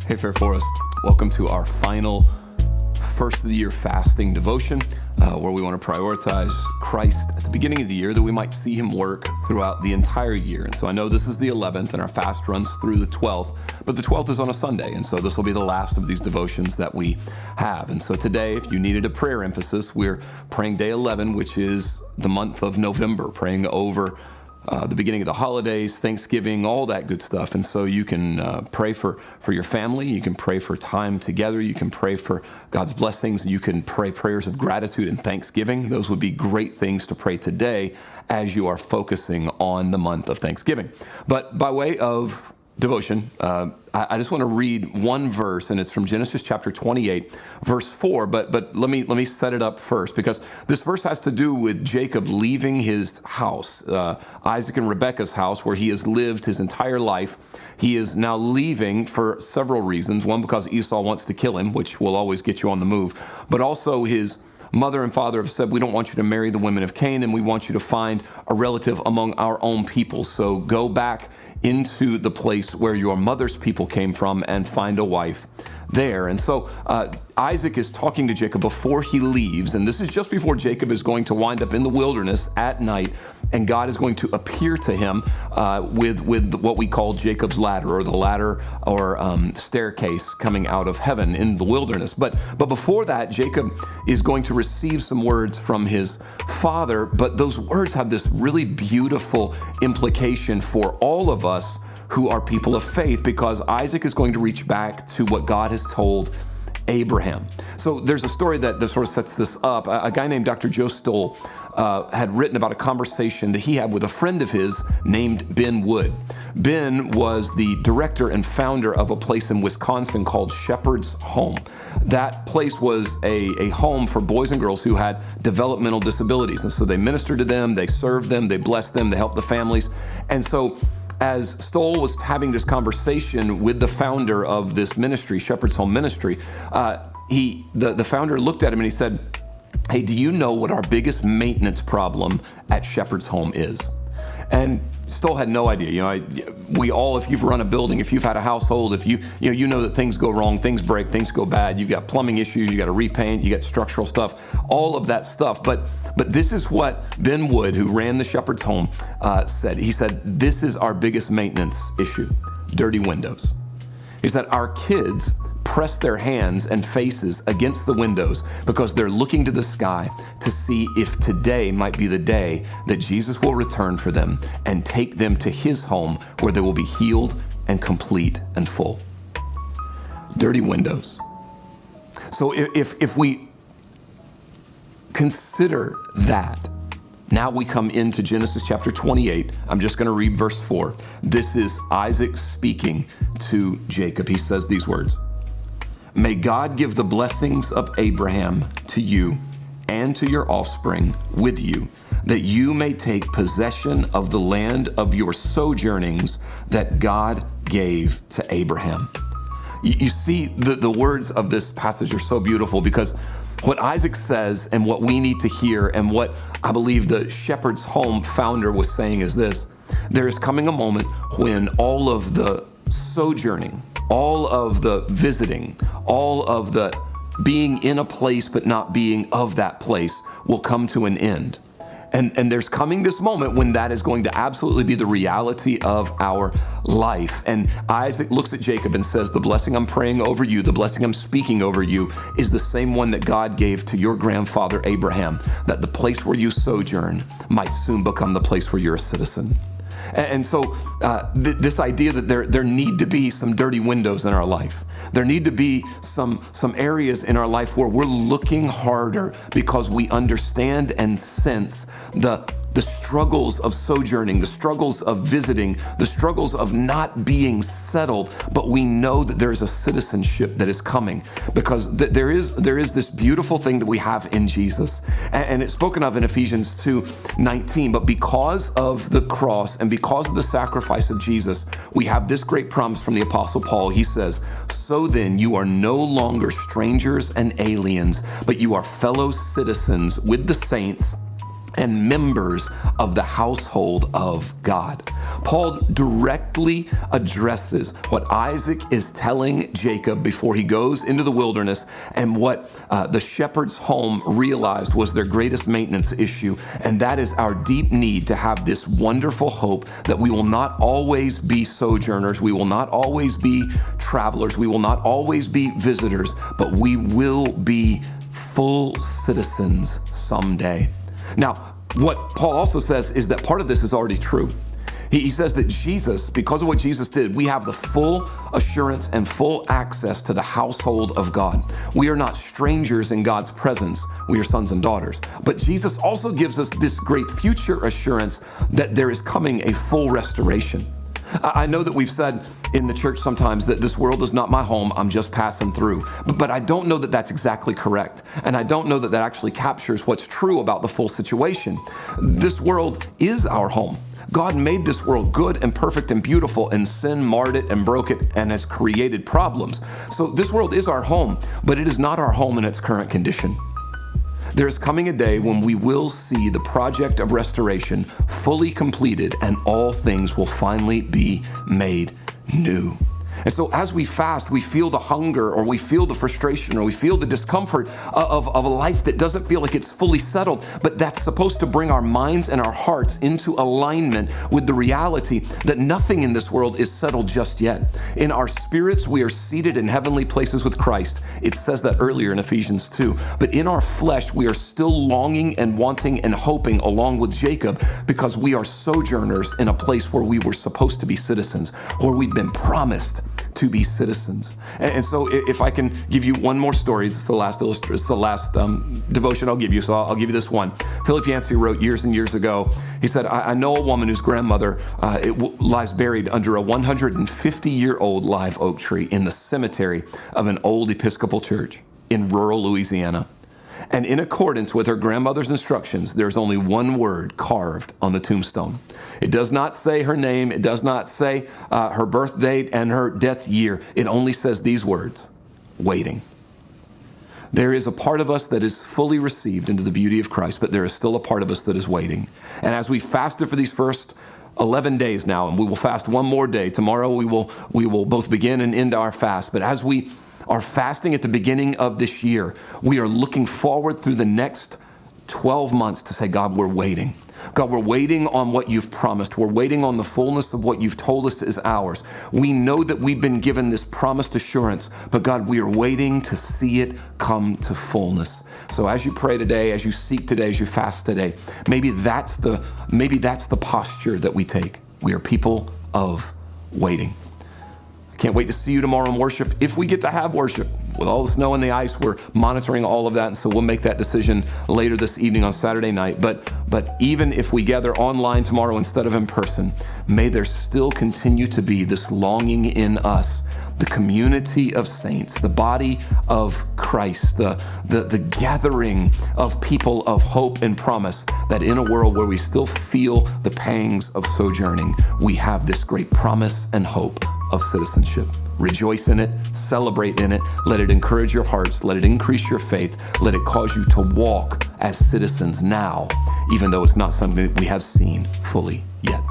Hey, Fair Forest. Welcome to our final first of the year fasting devotion, where we want to prioritize Christ at the beginning of the year that we might see him work throughout the entire year. And so I know this is the 11th and our fast runs through the 12th, but the 12th is on a Sunday. And so this will be the last of these devotions that we have. And so today, if you needed a prayer emphasis, we're praying day 11, which is the month of November, praying over the beginning of the holidays, Thanksgiving, all that good stuff. And so you can pray for your family. You can pray for time together. You can pray for God's blessings. You can pray prayers of gratitude and thanksgiving. Those would be great things to pray today as you are focusing on the month of Thanksgiving. But by way of devotion, I just want to read one verse, and it's from Genesis chapter 28, verse 4. But let me set it up first, because this verse has to do with Jacob leaving his house, Isaac and Rebekah's house, where he has lived his entire life. He is now leaving for several reasons. One, because Esau wants to kill him, which will always get you on the move. But also his mother and father have said, we don't want you to marry the women of Canaan. We want you to find a relative among our own people. So go back into the place where your mother's people came from and find a wife there. And so Isaac is talking to Jacob before he leaves, and this is just before Jacob is going to wind up in the wilderness at night, and God is going to appear to him with what we call Jacob's ladder, or the ladder or staircase coming out of heaven in the wilderness. But before that, Jacob is going to receive some words from his father, but those words have this really beautiful implication for all of us who are people of faith, because Isaac is going to reach back to what God has told Abraham. So there's a story that sort of sets this up. A guy named Dr. Joe Stoll had written about a conversation that he had with a friend of his named Ben Wood. Ben was the director and founder of a place in Wisconsin called Shepherd's Home. That place was a home for boys and girls who had developmental disabilities. And so they ministered to them, they served them, they blessed them, they helped the families. And so as Stoll was having this conversation with the founder of this ministry, Shepherd's Home Ministry, the founder looked at him and he said, "Hey, do you know what our biggest maintenance problem at Shepherd's Home is?" And Stoll had no idea. We all, if you've run a building, if you've had a household, if you know that things go wrong, things break, things go bad. You've got plumbing issues, you got to repaint, you got structural stuff, all of that stuff. But this is what Ben Wood, who ran the Shepherd's Home, said. He said, "This is our biggest maintenance issue: dirty windows." He said, "Our kids press their hands and faces against the windows because they're looking to the sky to see if today might be the day that Jesus will return for them and take them to his home, where they will be healed and complete and full." Dirty windows. So if we consider that, now we come into Genesis chapter 28. I'm just going to read verse 4. This is Isaac speaking to Jacob. He says these words: "May God give the blessings of Abraham to you and to your offspring with you, that you may take possession of the land of your sojournings that God gave to Abraham." You see, the words of this passage are so beautiful, because what Isaac says and what we need to hear, and what I believe the Shepherd's Home founder was saying, is this: there is coming a moment when all of the sojourning, all of the visiting, all of the being in a place but not being of that place will come to an end. And there's coming this moment when that is going to absolutely be the reality of our life. And Isaac looks at Jacob and says, the blessing I'm praying over you, the blessing I'm speaking over you, is the same one that God gave to your grandfather Abraham, that the place where you sojourn might soon become the place where you're a citizen. And so this idea that there need to be some dirty windows in our life. There need to be some areas in our life where we're looking harder because we understand and sense the struggles of sojourning, the struggles of visiting, the struggles of not being settled, but we know that there's a citizenship that is coming, because there is this beautiful thing that we have in Jesus, and it's spoken of in Ephesians 2:19. But because of the cross and because of the sacrifice of Jesus, we have this great promise from the Apostle Paul. He says, "So then you are no longer strangers and aliens, but you are fellow citizens with the saints and members of the household of God. Paul directly addresses what Isaac is telling Jacob before he goes into the wilderness, and what the shepherd's home realized was their greatest maintenance issue, and that is our deep need to have this wonderful hope that we will not always be sojourners, we will not always be travelers, we will not always be visitors, but we will be full citizens someday. Now, what Paul also says is that part of this is already true. He says that Jesus, because of what Jesus did, we have the full assurance and full access to the household of God. We are not strangers in God's presence. We are sons and daughters. But Jesus also gives us this great future assurance that there is coming a full restoration. I know that we've said in the church sometimes that this world is not my home, I'm just passing through. But I don't know that that's exactly correct. And I don't know that that actually captures what's true about the full situation. This world is our home. God made this world good and perfect and beautiful, and sin marred it and broke it and has created problems. So this world is our home, but it is not our home in its current condition. There is coming a day when we will see the project of restoration fully completed, and all things will finally be made new. And so as we fast, we feel the hunger, or we feel the frustration, or we feel the discomfort of a life that doesn't feel like it's fully settled, but that's supposed to bring our minds and our hearts into alignment with the reality that nothing in this world is settled just yet. In our spirits, we are seated in heavenly places with Christ. It says that earlier in Ephesians 2. But in our flesh, we are still longing and wanting and hoping along with Jacob, because we are sojourners in a place where we were supposed to be citizens, or we've been promised to be citizens. And so if I can give you one more story, it's the last devotion I'll give you, so I'll give you this one. Philip Yancey wrote years and years ago, he said, I know a woman whose grandmother lies buried under a 150-year-old live oak tree in the cemetery of an old Episcopal church in rural Louisiana. And in accordance with her grandmother's instructions, there's only one word carved on the tombstone. It does not say her name. It does not say her birth date and her death year. It only says these words: waiting. There is a part of us that is fully received into the beauty of Christ, but there is still a part of us that is waiting. And as we fasted for these first 11 days now, and we will fast one more day. Tomorrow we will both begin and end our fast. But as we are fasting at the beginning of this year, we are looking forward through the next 12 months to say, God, we're waiting. God, we're waiting on what you've promised. We're waiting on the fullness of what you've told us is ours. We know that we've been given this promised assurance, but God, we are waiting to see it come to fullness. So as you pray today, as you seek today, as you fast today, maybe that's the posture that we take. We are people of waiting. Can't wait to see you tomorrow in worship, if we get to have worship. With all the snow and the ice, we're monitoring all of that, and so we'll make that decision later this evening on Saturday night. But even if we gather online tomorrow instead of in person, may there still continue to be this longing in us, the community of saints, the body of Christ, the gathering of people of hope and promise, that in a world where we still feel the pangs of sojourning, we have this great promise and hope of citizenship. Rejoice in it, celebrate in it, let it encourage your hearts, let it increase your faith, let it cause you to walk as citizens now, even though it's not something that we have seen fully yet.